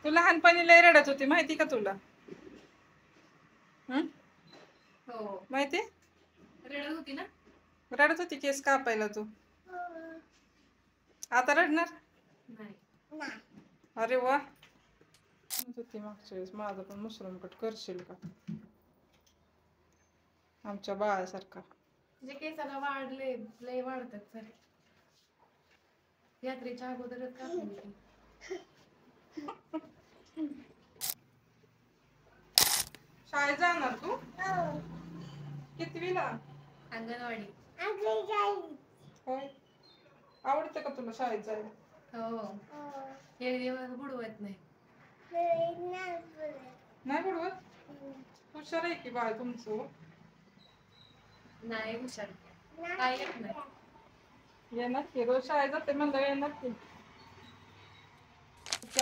तू लहानपणी लय रडत होती माहिती का तुला? हो माहिती रडत होती ना. रडत होती केस कापायला तू. आता रडणार नाही. अरे वा. होती मागच्या वेळेस माझं पण मुसलम कट करशील का आमच्या बाळासारखा? जे केसाला वाढले लय वाढतात सर. यात्रेच्या अगोदरच कापून घेते. शाळेत जाणार तू? कितवीला? अंगणवाडी. होय. आवडतं का तुला शाळेत जायला? हो. एक दिवस बुडवत नाही. नाही बुडवत? हुशार आहे की बाळ तुमचं. नाही हुशार. काय येत नाही. येणार की रोज शाळेत जाते म्हणलं येणार की.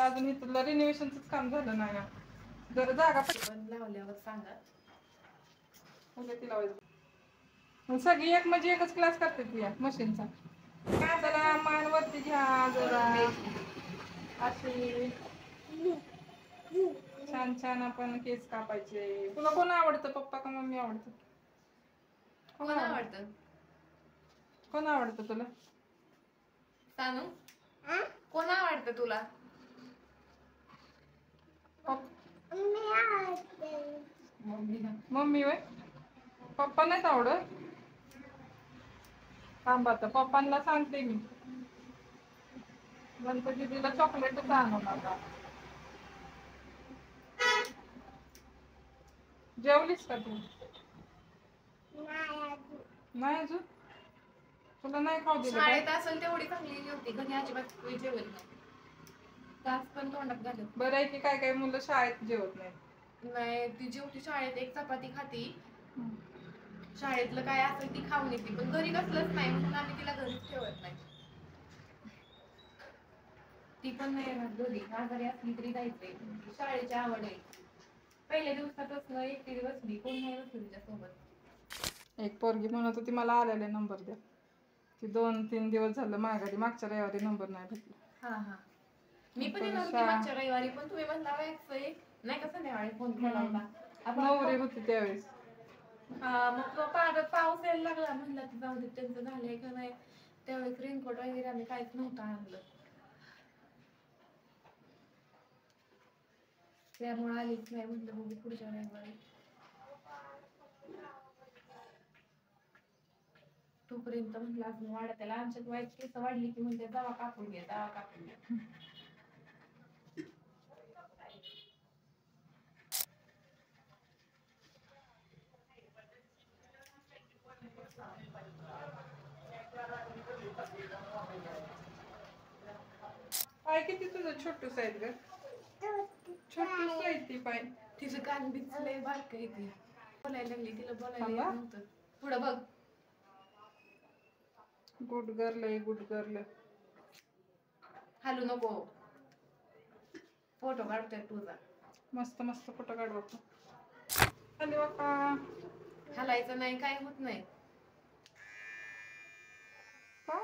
अजून इथलं रिनोव्हेशनच काम झालं नाही. जर जागा पण लावल्यावर सांगा. सगळी एक म्हणजे एकच क्लास करते ती मशीनचा. काय जरा मान वरती घ्या जरा अशी छान छान आपण केस कापायचे. तुला कोण आवडतं पप्पा का मम्मी आवडतं? कोण आवडतं? कोण आवडतं तुला? सानू कोण आवडतं तुला? मम्मी वय पप्पा नाहीत आवडत. थांब आता पप्पांना सांगते मी. नंतर दीदीला चॉकलेटच आणून आता. जेवलीस का तू? नाही अजून. तुला नाही खाऊ दिलं का? शाळेत असेल तेवढी चांगली होती. घरी अजिबात जेवत नाही. तास पण तोंडात घालत. बरं आहे की काय काय मुलं शाळेत जेवत नाही. नाही ती जेवती शाळेत एक चपाती खाती. शाळेतलं काय असेल ती खाऊन येते. पण घरी कसलंच नाही म्हणून आम्ही तिला घरीच ठेवत नाही. ती पण नाही राहत घरी. आजारी असली तरी जायचंय. शाळेची आवड आहे. पहिल्या दिवसापासून एकटी बसली. कोण नाही बसली तिच्यासोबत. एक पोरगी म्हणत होती मला आलेले नंबर द्या. ती 2-3 दिवस झालं माघारी. मागच्या रविवारी नंबर नाही भेटला. हा. मी पण येणार होती मागच्या रविवारी पण तुम्ही म्हणला नाही का संध्याकाळी फोन केला होता. नवरी होती त्यावेळेस. हा मग पाऊस यायला लागला म्हणलं की जाऊ दे त्यांचं झालंय का नाही. त्यावेळेस रेनकोट वगैरे आम्ही काहीच नव्हतं आणलं. त्यामुळे आलीच नाही म्हणलं बघू पुढच्या रविवारी. तोपर्यंत म्हणलं अजून वाढत त्याला आमच्यात वाईट केस वाढली की म्हणजे दवा कापून घ्या. पाय किती तुझं छोटूस आहेत ग. छोटूस आहे ती पाय. तिचं कान बिचलंय बारकं आहे ती. बोलायला लागली तिला बोलायला येत नव्हतं. पुढं बघ. गुड गर्ल आहे गुड गर्ल. हालू नको. फोटो काढतोय तुझा. मस्त मस्त फोटो काढ बघू. खाली बाप्पा. हालायचं नाही काय होत नाही. का?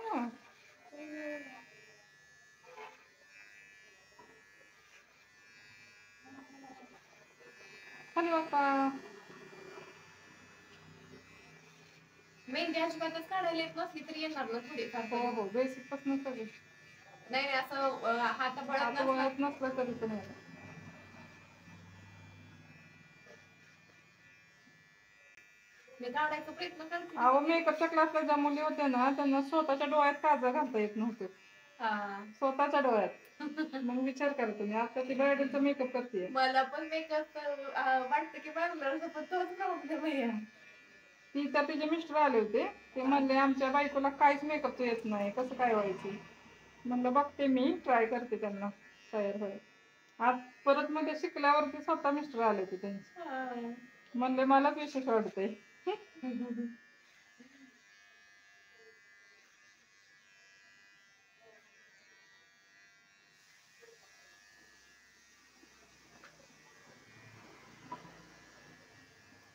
खाली बाप्पा. मेहंदी अजिबातच काढायला येत नसली तरी येणार ना थोडीफार. हो बेसिक पासून सगळी. नाही असं हात वळत नसलं तरी पण येणार. मी काढायचा प्रयत्न करते. अहो मेकअपच्या क्लासला ज्या मुली होत्या ना त्यांना स्वतःच्या डोळ्यात काजळ घालता येत नव्हते. स्वतःच्या डोळ्यात. मग विचार करा तुम्ही आता ती बर्डचा मेकअप करते. मला पण मेकअप वाटतं की पार्लरचा पण तोच प्रॉब्लेम आहे. ती तर तिचे मिस्टर आले होते. ते म्हणले आमच्या बायकोला काहीच मेकअप येत नाही कसं काय व्हायचं. म्हणलं बघते मी ट्राय करते त्यांना तयार व्हायला. आज परत मग ते शिकल्यावरती स्वतः मिस्टर आले होते त्यांचे. म्हणले मलाच विशेष वाटतंय.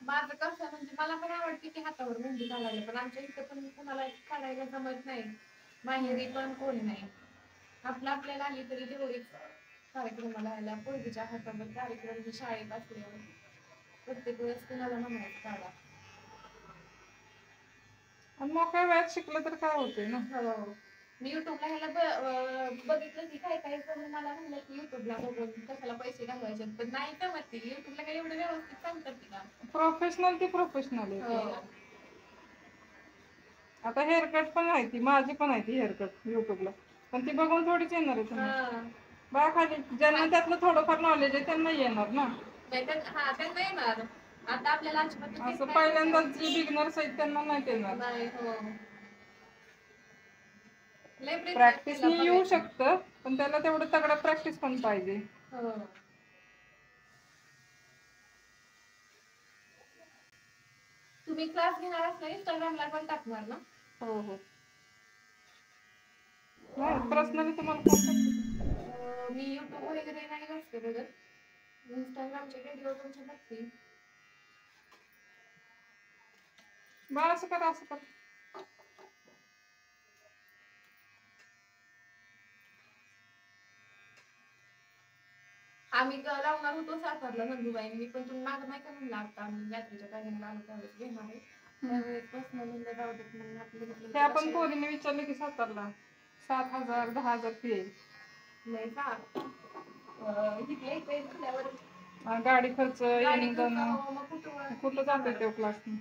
माझं कसं म्हणजे मला पण आवडते की हातावर मेहंदी काढायला पण आमच्या इथं पण कोणाला काढायला जमत नाही. माहेरी पण कोणी नाही. आपल्याला आली तरी तेवढीच कार्यक्रमाला यायला, पोरगीच्या हातावर कार्यक्रम शाळेत असल्यावर प्रत्येक वेळेस कुणाला म्हणायचं काढा. आणि मोकळ्या वेळात शिकलं तर काय होतंय ना. हो. मी युट्यूबला ह्याला बघितलं की काय काय जण मला म्हणलं की युट्यूबला बघून कशाला पैसे घालवायचे, पण नाही जमत ते. युट्यूबला काय एवढं व्यवस्थित सांगतात की का. प्रोफेशनल ती प्रोफेशनल आहे हो. ते. आता हेअरकट पण आहे ती, माझी पण आहे ती हेअरकट युट्यूबला, पण ती बघून थोडीच येणार आहे तुम्ही. हा. बा खाली ज्यांना त्यातलं थोडंफार नॉलेज आहे त्यांना येणार ना. हा त्यांना येणार. आता आपल्याला अजिबात असं पहिल्यांदाच जे बिगनर्स आहेत त्यांना नाही येणार. नाही. हो. लय प्रयत्न केला प्रॅक्टिसनी येऊ बघायचा. शकतं, पण त्याला तेवढं तगडं प्रॅक्टिस पण पाहिजे. हो. तुम्ही क्लास घेणार असला इंस्टाग्रामला पण टाकणार ना? हो हो. नाही पर्सनली तुम्हाला कॉन्टॅक्ट. मी युट्यूब वगैरे नाही जास्त बघत. इंस्टाग्रामचे व्हिडिओ तुमचे बघते. बा असं करा असं करा. आम्ही लावणार होतो सातारला नंदुबाई, मी पण तुम्ही मागं नाही का म्हणला आता आम्ही यात्रेच्या टायमिंगला आलो त्यावेळेस घेणार आहे. त्यावेळेस पर्सनल म्हणलं जाऊ देत म्हणून आपलं ते आपण पोरीने विचारलं की सातारला 7,000 10,000 फी आहे. नाही का इथल्या इथे झाल्यावर गाडी खर्च गाडी येणं खर्च, जाणं मग कुठं जाते ते क्लासने.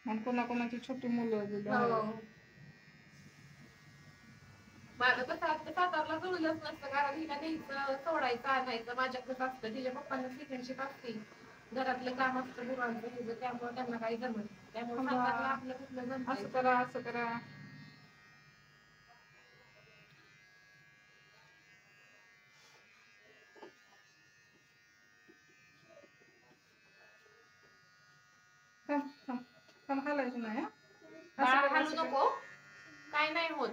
आणि कोणाकोणाची छोटी मुलं हो. माझं कसं असतं सातारला जुळलंच नसतं, कारण हिला न्यायचं सोडायचं आणायचं माझ्याकडे असतं. तिच्या पप्पांना सिटीनशिप असते, घरातलं काम असतं गुरांचं हिचं, त्यामुळे त्यांना काही जमत नाही. त्यामुळे सातारला आपलं कुठलं जमतंय. असं करा असं करा. हालायचं नाही. बाळा हालू नको, काय नाही होत.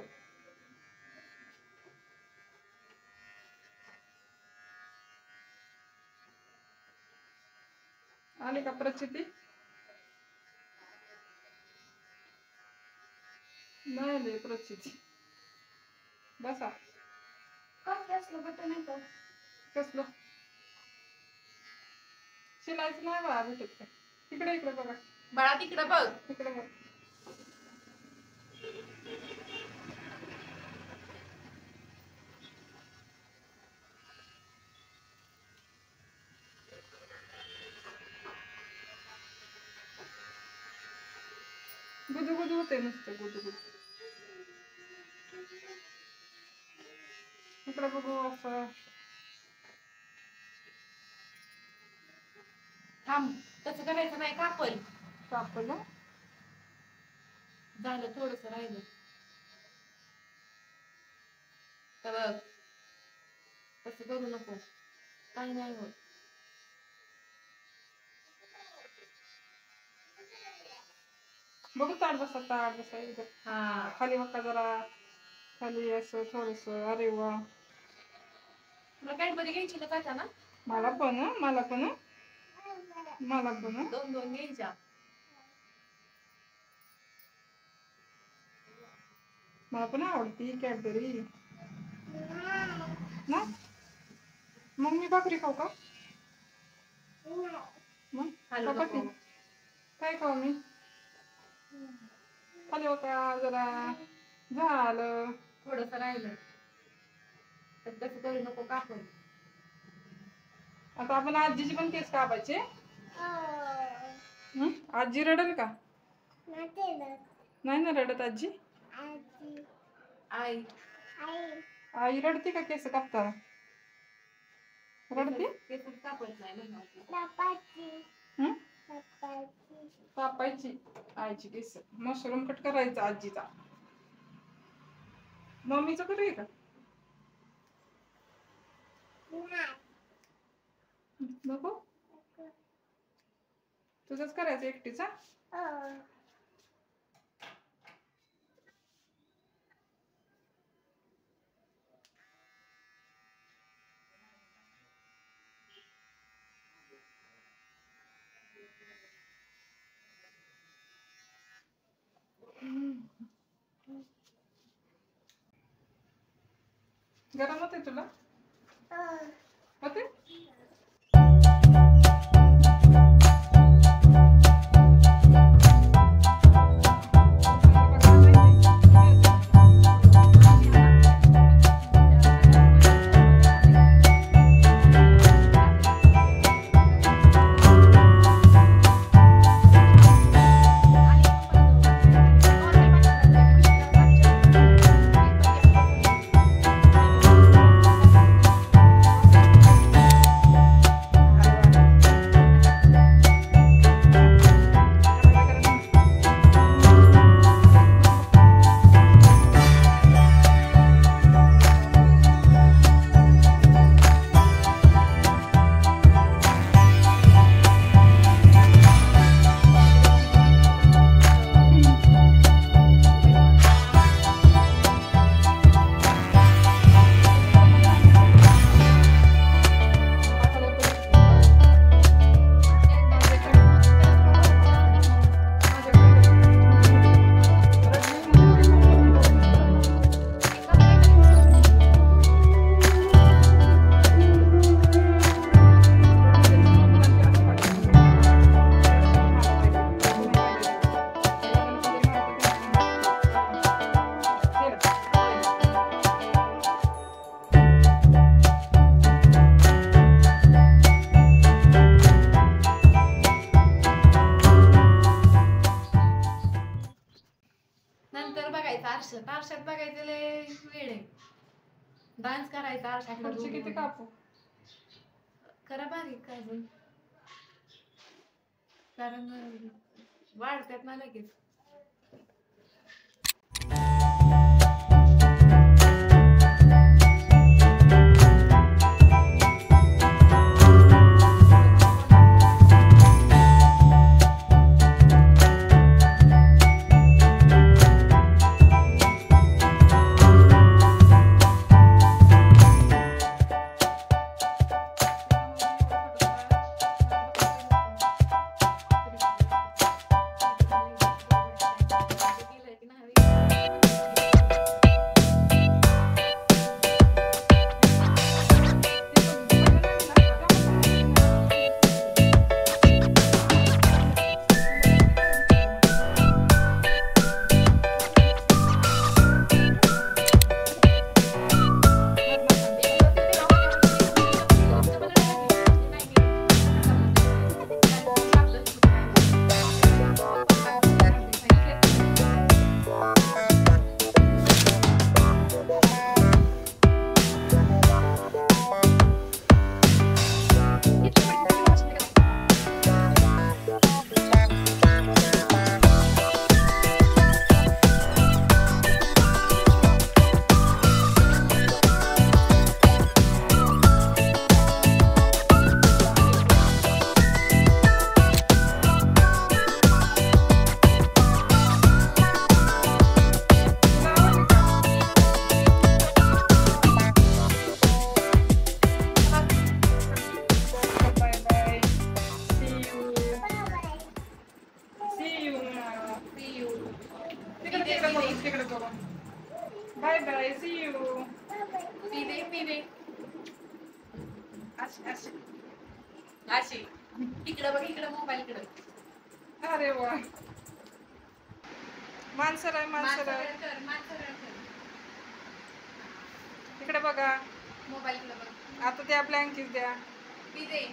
आली का प्रचिती? नाही आली प्रचिती. बसा. कसलं असलं बटन येतं? कसलं? शिलायचं नाही बाळा भेटत. तिकडे इकडे बघा. बाळा तिकडे बघ. तिकडे बघ. गुदू गुदू होते नुसतं गुदू गुदू. इकडे बघू असं. थांब, तसं करायचं नाही, कापल. कापलं झालं, थोडस राहिलं. तर बघ, तसं करू नको, काही नाही होत. बघू ताट बसा इथं. हा. खाली बघा जरा, खाली असं थोडस. अरे वा, तुला कॅडबरी घ्यायची का ना? मला पण मला पण मला पण 2-2 घ्यायच्या. मला पण आवडती कॅडबरी ना. मग मी भाकरी खाऊ का? मग हॅलो चपाती काय खाऊ मी? खाली होता जरा, झालं. थोडस राहिलं, तर तसं करू नको, कापून. आता आपण आजीची पण केस कापायचे. आजी रडेल का? नाही ना रडत आजी. आई आई रडते का केस कापताना? रडते? केसच कापत नाही. कापायची आईची केस. मशरूम कट करायचा आजीचा. मम्मीचं करूया का? नको तुझंच करायचं एकटीचा. गरम होते तुला होते? नंतर बघायचं आरशात. आरशात बघायचं लय वेळ आहे. डान्स करायचा आरशात. पुढची किती कापू? करा बारीक अजून, कारण वाढतात ना लगेच. Bye bye, see you. पिरे अशी इकडं बघ, इकडं मोबाईल इकडं. अरे वा, माणसं आहे माणसं आहे. इकडे बघा, मोबाईल इकडं बघ. आता द्या ब्लँकेट द्या. पिरे